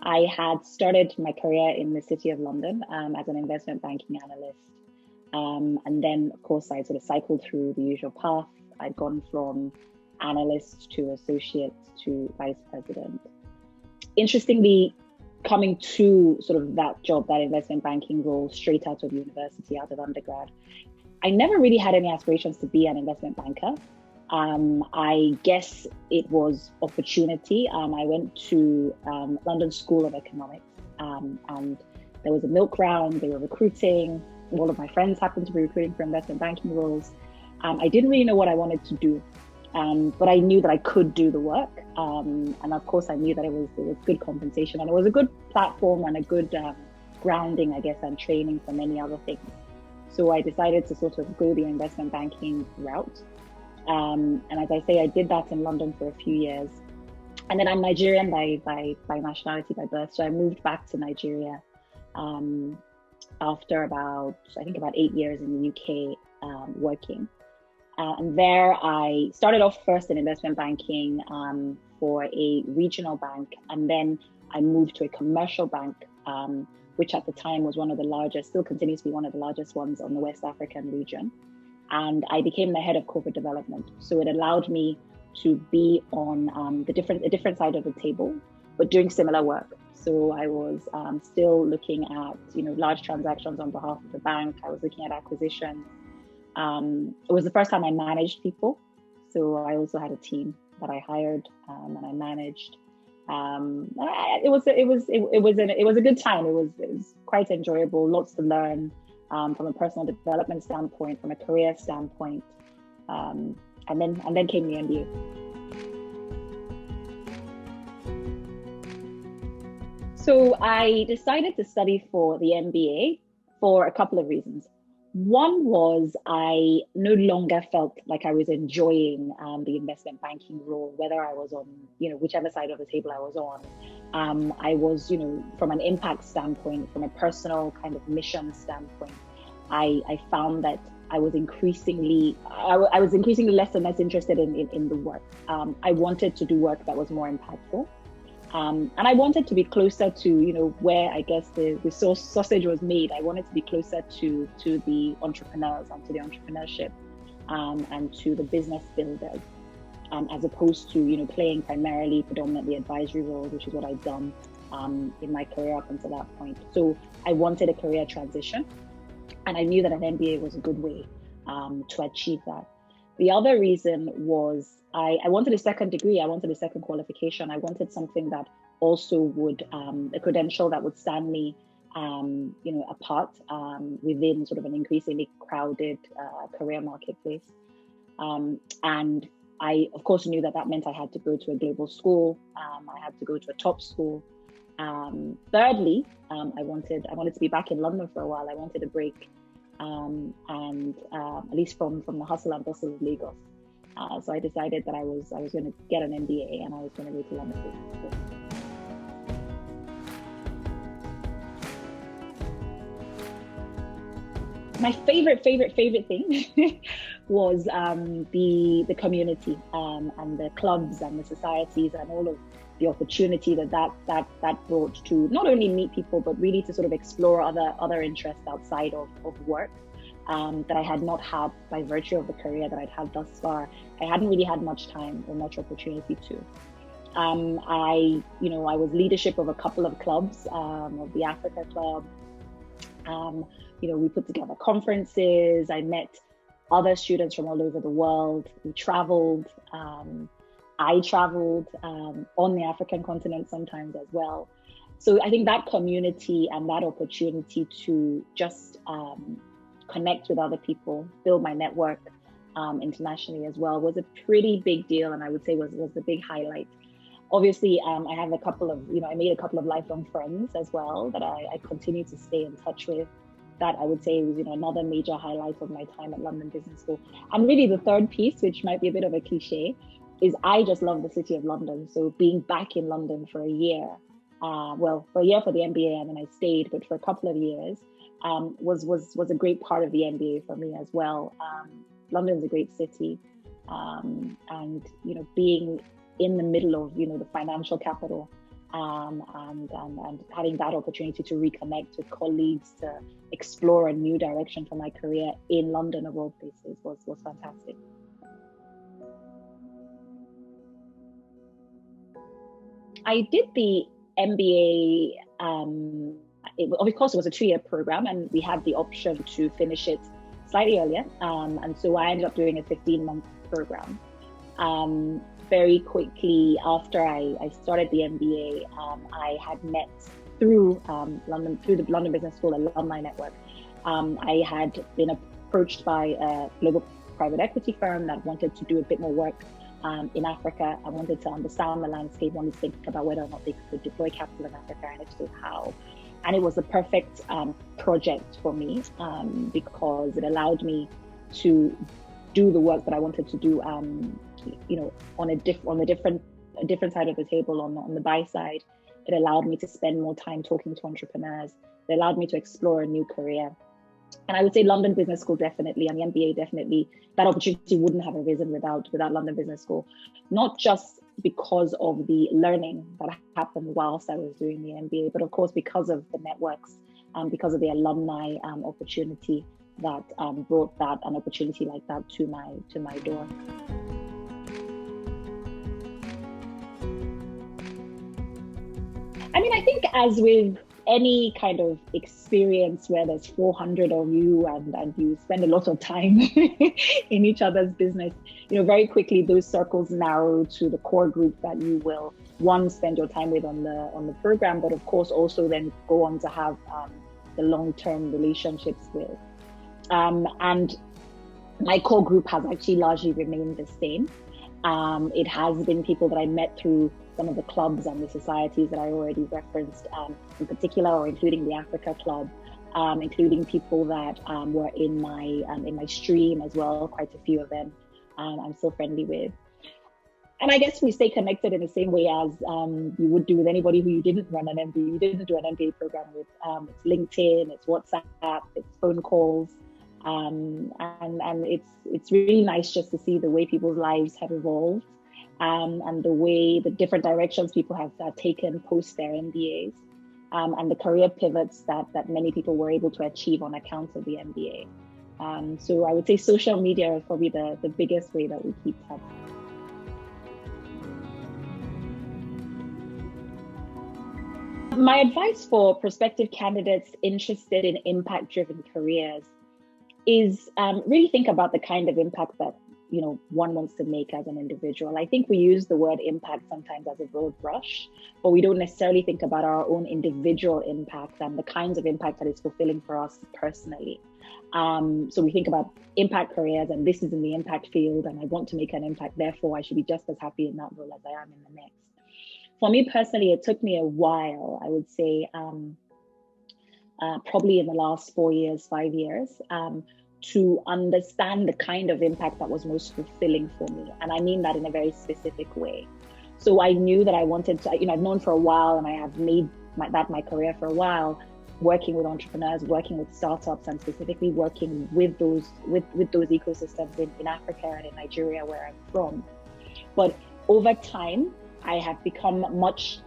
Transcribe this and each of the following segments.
I had started my career in the City of London as an investment banking analyst. And then, of course, I sort of cycled through the usual path. I'd gone from analyst to associate to vice president. Interestingly, coming to sort of that job, that investment banking role, straight out of university, out of undergrad, I never really had any aspirations to be an investment banker. I guess it was opportunity. I went to London School of Economics, and there was a milk round. They were recruiting. All of my friends happened to be recruiting for investment banking roles. I didn't really know what I wanted to do, but I knew that I could do the work. And of course, I knew that it was good compensation, and it was a good platform and a good grounding, I guess, and training for many other things. So I decided to sort of go the investment banking route. And as I say, I did that in London for a few years. And then I'm Nigerian by nationality, by birth. So I moved back to Nigeria after about 8 years in the UK working. And there I started off first in investment banking for a regional bank. And then I moved to a commercial bank, which at the time was one of the largest, still continues to be one of the largest ones on the West African region. And I became the head of corporate development. So it allowed me to be on a different side of the table, but doing similar work. So I was still looking at large transactions on behalf of the bank. I was looking at acquisitions. It was the first time I managed people. So I also had a team that I hired and I managed. It was a good time. It was quite enjoyable. Lots to learn. From a personal development standpoint, from a career standpoint, and then came the MBA. So I decided to study for the MBA for a couple of reasons. One was I no longer felt like I was enjoying the investment banking role, whether I was on, whichever side of the table I was on. I was, from an impact standpoint, from a personal kind of mission standpoint, I found that I was increasingly less and less interested in the work. I wanted to do work that was more impactful. And I wanted to be closer to, where I guess the sausage was made. I wanted to be closer to the entrepreneurs and to the entrepreneurship and to the business builders, as opposed to, playing predominantly advisory roles, which is what I'd done in my career up until that point. So I wanted a career transition, and I knew that an MBA was a good way to achieve that. The other reason was I wanted a second degree. I wanted a second qualification. I wanted something that also would, a credential that would stand me, apart within sort of an increasingly crowded career marketplace. And I, of course, knew that meant I had to go to a global school. I had to go to a top school. Thirdly, I wanted to be back in London for a while. I wanted a break, and at least from the hustle and bustle of Lagos. So I decided that I was going to get an MBA and I was going to go to London Business School. My favorite thing was the community and the clubs and the societies and all of the opportunity that brought to not only meet people, but really to sort of explore other interests outside of work that I had not had by virtue of the career that I'd had thus far. I hadn't really had much time or much opportunity to. I was leadership of a couple of clubs, of the Africa Club. We put together conferences. I met other students from all over the world. We traveled. I traveled on the African continent sometimes as well. So I think that community and that opportunity to just connect with other people, build my network internationally as well, was a pretty big deal, and I would say was the big highlight. Obviously, I have I made a couple of lifelong friends as well that I continue to stay in touch with. That I would say was another major highlight of my time at London Business School. And really the third piece, which might be a bit of a cliche, is I just love the City of London. So being back in London for a year, for a year for the MBA, and then I stayed, but for a couple of years, was a great part of the MBA for me as well. London's a great city, and being in the middle of the financial capital and having that opportunity to reconnect with colleagues, to explore a new direction for my career in London of all places was fantastic. I did the MBA, of course it was a 2-year program, and we had the option to finish it slightly earlier. And so I ended up doing a 15-month program. Very quickly after I started the MBA, I had met through the London Business School Alumni Network. I had been approached by a global private equity firm that wanted to do a bit more work in Africa. I wanted to understand the landscape, wanted to think about whether or not they could deploy capital in Africa, and if so, how. And it was the perfect project for me because it allowed me to do the work that I wanted to do, on a different side of the table, on the buy side. It allowed me to spend more time talking to entrepreneurs. It allowed me to explore a new career. And I would say London Business School definitely, and the MBA definitely, that opportunity wouldn't have arisen without London Business School. Not just because of the learning that happened whilst I was doing the MBA, but of course because of the networks, because of the alumni opportunity that brought that an opportunity like that to my door. I mean, I think as with any kind of experience where there's 400 of you and you spend a lot of time in each other's business, very quickly those circles narrow to the core group that you will, one, spend your time with on the program, but of course also then go on to have the long-term relationships with. And my core group has actually largely remained the same. It has been people that I met through some of the clubs and the societies that I already referenced, in particular, or including the Africa Club, including people that were in my stream as well. Quite a few of them I'm still friendly with. And I guess we stay connected in the same way as you would do with anybody who you didn't run an MBA, you didn't do an MBA program with. It's LinkedIn, it's WhatsApp, it's phone calls. And it's really nice just to see the way people's lives have evolved, and the different directions people have taken post their MBAs, and the career pivots that many people were able to achieve on account of the MBA. So I would say social media is probably the biggest way that we keep touch. My advice for prospective candidates interested in impact-driven careers is really think about the kind of impact that one wants to make as an individual. I think we use the word impact sometimes as a broad brush, but we don't necessarily think about our own individual impact and the kinds of impact that is fulfilling for us personally. So we think about impact careers, and this is in the impact field, and I want to make an impact, therefore I should be just as happy in that role as I am in the next. For me personally, it took me a while, I would say, probably in the last 4 years, 5 years, to understand the kind of impact that was most fulfilling for me. And I mean that in a very specific way. So I knew that I wanted to, I've known for a while, and I have made that my career for a while, working with entrepreneurs, working with startups, and specifically working with those ecosystems in Africa and in Nigeria, where I'm from. But over time, I have become much,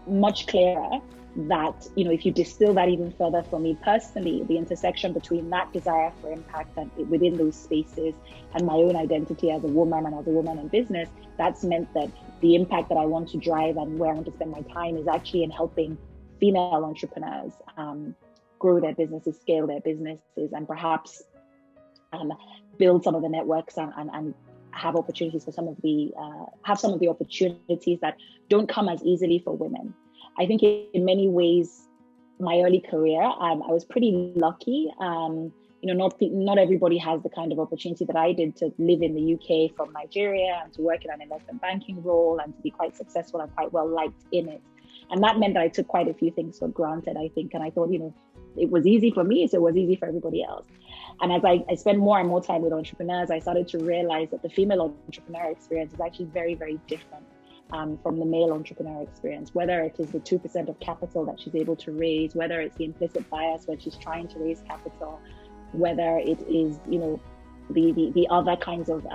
much clearer that, if you distill that even further for me personally, the intersection between that desire for impact and within those spaces and my own identity as a woman and as a woman in business, that's meant that the impact that I want to drive and where I want to spend my time is actually in helping female entrepreneurs grow their businesses, scale their businesses, and perhaps build some of the networks and have opportunities for some of the opportunities that don't come as easily for women. I think in many ways, my early career, I was pretty lucky. Not everybody has the kind of opportunity that I did to live in the UK from Nigeria and to work in an investment banking role and to be quite successful and quite well liked in it. And that meant that I took quite a few things for granted, I think. And I thought, it was easy for me, so it was easy for everybody else. And as I spend more and more time with entrepreneurs, I started to realize that the female entrepreneur experience is actually very, very different from the male entrepreneur experience, whether it is the 2% of capital that she's able to raise, whether it's the implicit bias when she's trying to raise capital, whether it is, the other kinds of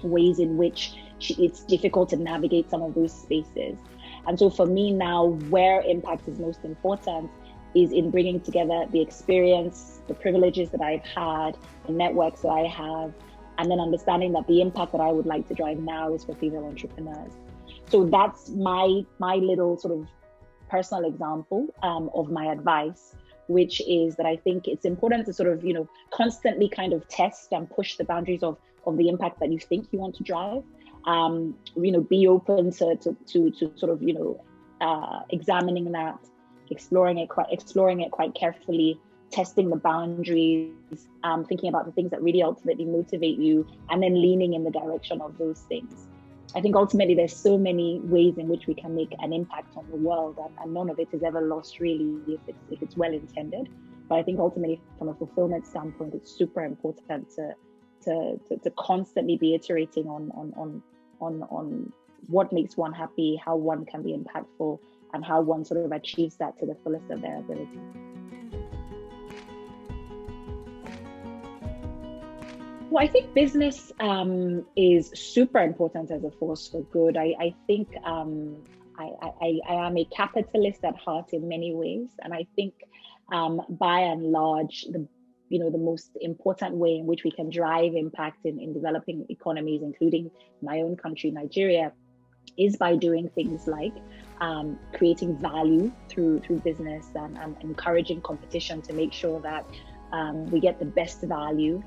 ways in which it's difficult to navigate some of those spaces. And so for me now, where impact is most important is in bringing together the experience, the privileges that I've had, the networks that I have, and then understanding that the impact that I would like to drive now is for female entrepreneurs. So that's my little sort of personal example of my advice, which is that I think it's important to sort of, constantly kind of test and push the boundaries of the impact that you think you want to drive. Be open to sort of, examining that, exploring it quite carefully, testing the boundaries, thinking about the things that really ultimately motivate you, and then leaning in the direction of those things. I think ultimately there's so many ways in which we can make an impact on the world, and none of it is ever lost really if it's well intended. But I think ultimately from a fulfillment standpoint, it's super important to constantly be iterating on what makes one happy, how one can be impactful, and how one sort of achieves that to the fullest of their ability. Well, I think business is super important as a force for good. I think I am a capitalist at heart in many ways, and I think by and large, the most important way in which we can drive impact in developing economies, including my own country, Nigeria, is by doing things like creating value through business and encouraging competition to make sure that we get the best value.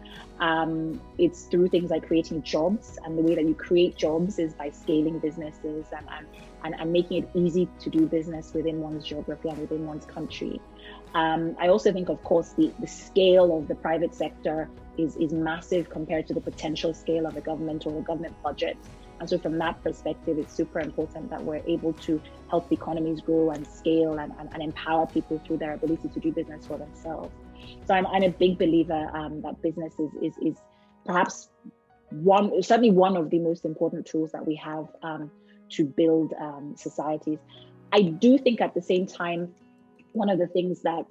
It's through things like creating jobs, and the way that you create jobs is by scaling businesses and making it easy to do business within one's geography and within one's country. I also think, of course, the scale of the private sector is massive compared to the potential scale of a government or a government budget. And so from that perspective, it's super important that we're able to help economies grow and scale and empower people through their ability to do business for themselves. So I'm a big believer that business is perhaps certainly one of the most important tools that we have to build societies. I do think at the same time, one of the things that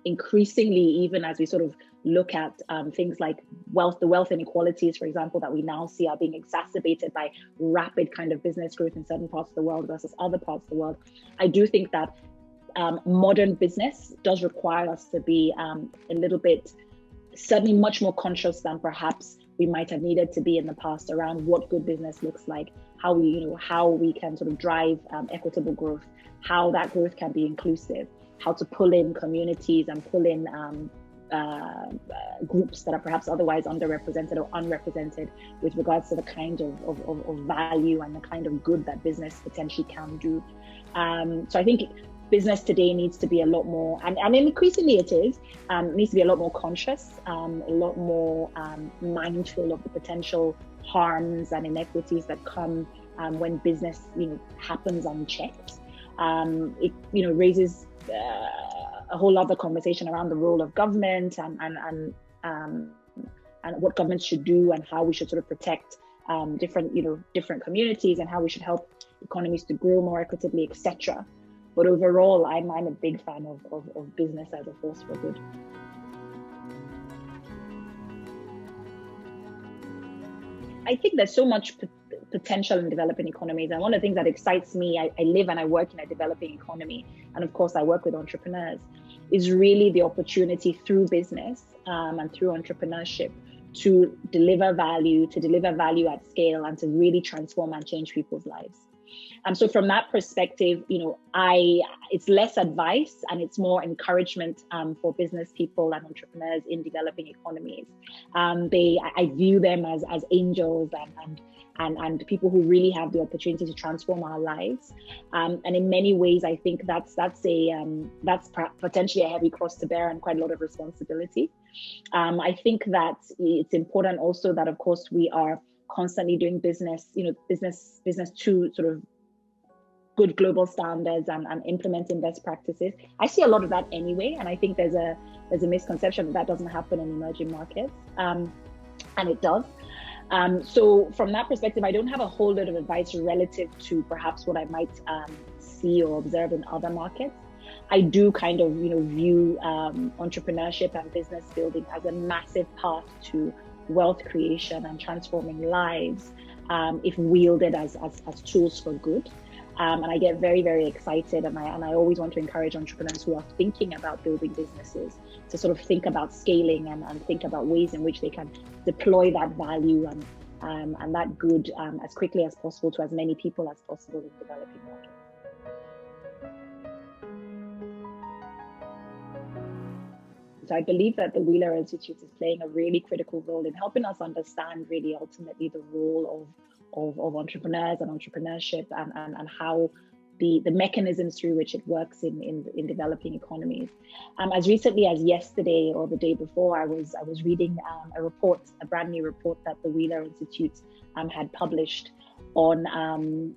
increasingly, even as we sort of look at things like the wealth inequalities, for example, that we now see are being exacerbated by rapid kind of business growth in certain parts of the world versus other parts of the world. I do think that modern business does require us to be a little bit, certainly much more conscious than perhaps we might have needed to be in the past around what good business looks like, how we can sort of drive equitable growth, how that growth can be inclusive, how to pull in communities and pull in groups that are perhaps otherwise underrepresented or unrepresented with regards to the kind of value and the kind of good that business potentially can do. So I think business today needs to be a lot more, and increasingly it is, needs to be a lot more conscious, a lot more mindful of the potential harms and inequities that come when business happens unchecked. It raises a whole other conversation around the role of government and what governments should do and how we should sort of protect different communities and how we should help economies to grow more equitably, etc. But overall, I'm a big fan of business as a force for good. I think there's so much potential in developing economies. And one of the things that excites me, I live and I work in a developing economy. And of course, I work with entrepreneurs, is really the opportunity through business and through entrepreneurship to deliver value at scale and to really transform and change people's lives. So from that perspective, it's less advice and it's more encouragement for business people and entrepreneurs in developing economies. I view them as angels and people who really have the opportunity to transform our lives. And in many ways, I think that's potentially a heavy cross to bear and quite a lot of responsibility. I think that it's important also that, of course, we are constantly doing business to sort of good global standards and implementing best practices. I see a lot of that anyway, and I think there's a misconception that doesn't happen in emerging markets, and it does. So from that perspective, I don't have a whole lot of advice relative to perhaps what I might see or observe in other markets. I do kind of view entrepreneurship and business building as a massive path to wealth creation and transforming lives if wielded as tools for good. And I get very, very excited, and I always want to encourage entrepreneurs who are thinking about building businesses to sort of think about scaling and think about ways in which they can deploy that value and that good as quickly as possible to as many people as possible in developing markets. So I believe that the Wheeler Institute is playing a really critical role in helping us understand really ultimately the role of entrepreneurs and entrepreneurship and how the mechanisms through which it works in developing economies. As recently as yesterday or the day before, I was reading a brand new report that the Wheeler Institute had published on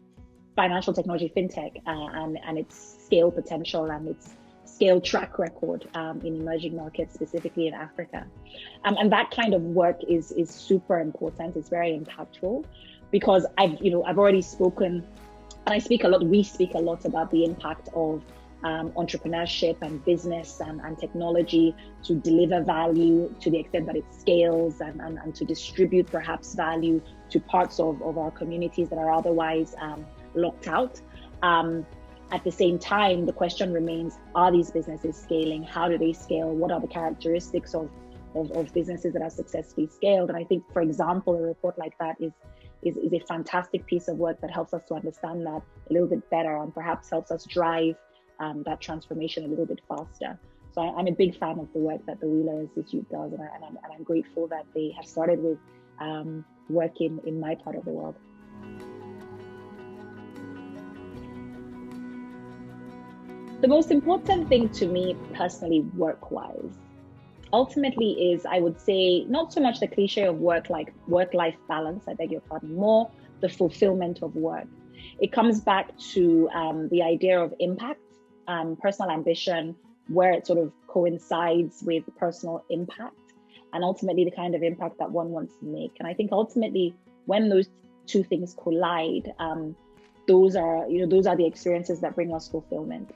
financial technology, fintech, and its scale potential and its scale track record in emerging markets, specifically in Africa. And that kind of work is super important. It's very impactful because I've already spoken, and we speak a lot about the impact of entrepreneurship and business and technology to deliver value to the extent that it scales and to distribute perhaps value to parts of our communities that are otherwise locked out. At the same time, the question remains, are these businesses scaling? How do they scale? What are the characteristics of businesses that are successfully scaled? And I think, for example, a report like that is a fantastic piece of work that helps us to understand that a little bit better and perhaps helps us drive that transformation a little bit faster. So I'm a big fan of the work that the Wheeler Institute does, and I'm grateful that they have started with work in my part of the world. The most important thing to me personally, work-wise, ultimately is, I would say, not so much the cliche of work-life balance, I beg your pardon, more the fulfillment of work. It comes back to the idea of impact, personal ambition, where it sort of coincides with personal impact, and ultimately the kind of impact that one wants to make. And I think ultimately, when those two things collide, those are the experiences that bring us fulfillment.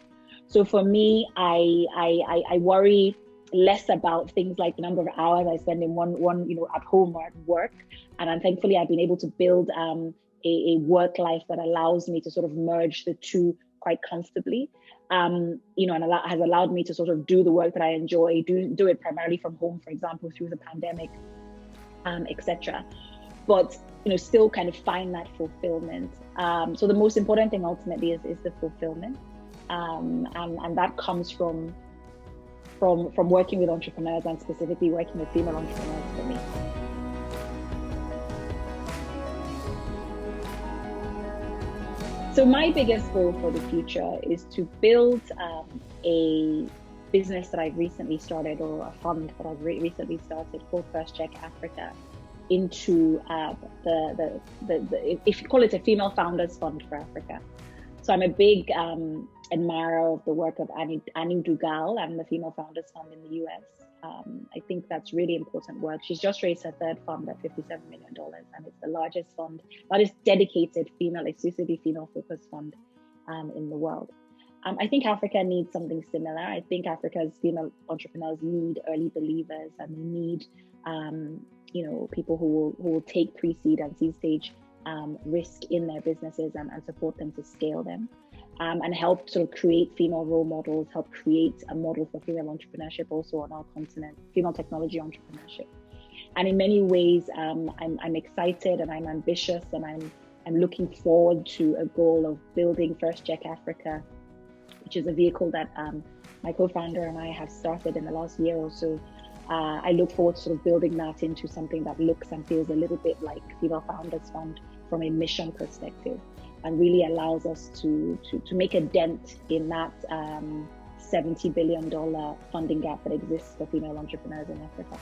So for me, I worry less about things like the number of hours I spend in one at home or at work, and thankfully I've been able to build a work life that allows me to sort of merge the two quite comfortably, and has allowed me to sort of do the work that I enjoy, do it primarily from home, for example, through the pandemic, etc. But still kind of find that fulfillment. So the most important thing ultimately is the fulfillment. And that comes from working with entrepreneurs, and specifically working with female entrepreneurs for me. So my biggest goal for the future is to build a business that I've recently started, or a fund that I've recently started called First Check Africa, into the if you call it a female founders fund for Africa. So I'm a big admirer of the work of Annie Dugal and the Female Founders Fund in the US. I think that's really important work. She's just raised her third fund at $57 million, and it's the largest dedicated exclusively female-focused fund in the world. I think Africa needs something similar. I think Africa's female entrepreneurs need early believers, and they need people who will take pre-seed and seed stage risk in their businesses and support them to scale them, and help sort of create female role models, help create a model for female entrepreneurship also on our continent, female technology entrepreneurship. And in many ways, I'm excited and I'm ambitious, and I'm looking forward to a goal of building First Check Africa, which is a vehicle that my co-founder and I have started in the last year or so. I look forward to sort of building that into something that looks and feels a little bit like Female Founders Fund from a mission perspective, and really allows us to make a dent in that $70 billion funding gap that exists for female entrepreneurs in Africa.